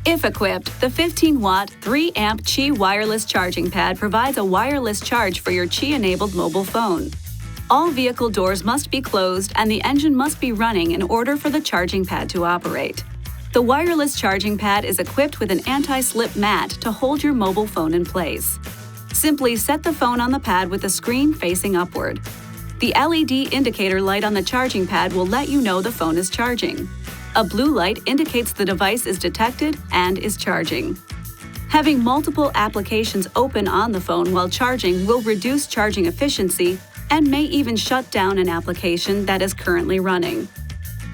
If equipped, the 15-watt, 3-amp Qi wireless charging pad provides a wireless charge for your Qi-enabled mobile phone. All vehicle doors must be closed and the engine must be running in order for the charging pad to operate. The wireless charging pad is equipped with an anti-slip mat to hold your mobile phone in place. Simply set the phone on the pad with the screen facing upward. The LED indicator light on the charging pad will let you know the phone is charging. A blue light indicates the device is detected and is charging. Having multiple applications open on the phone while charging will reduce charging efficiency and may even shut down an application that is currently running.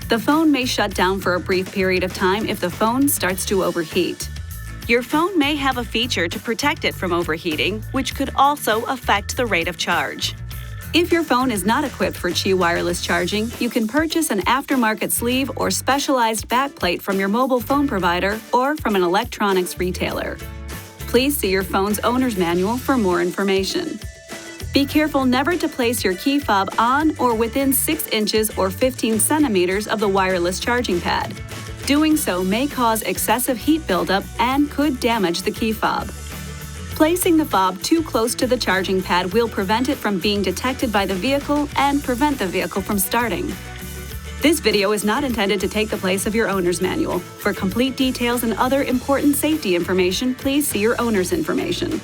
The phone may shut down for a brief period of time if the phone starts to overheat. Your phone may have a feature to protect it from overheating, which could also affect the rate of charge. If your phone is not equipped for Qi wireless charging, you can purchase an aftermarket sleeve or specialized backplate from your mobile phone provider or from an electronics retailer. Please see your phone's owner's manual for more information. Be careful never to place your key fob on or within 6 inches or 15 centimeters of the wireless charging pad. Doing so may cause excessive heat buildup and could damage the key fob. Placing the fob too close to the charging pad will prevent it from being detected by the vehicle and prevent the vehicle from starting. This video is not intended to take the place of your owner's manual. For complete details and other important safety information, please see your owner's information.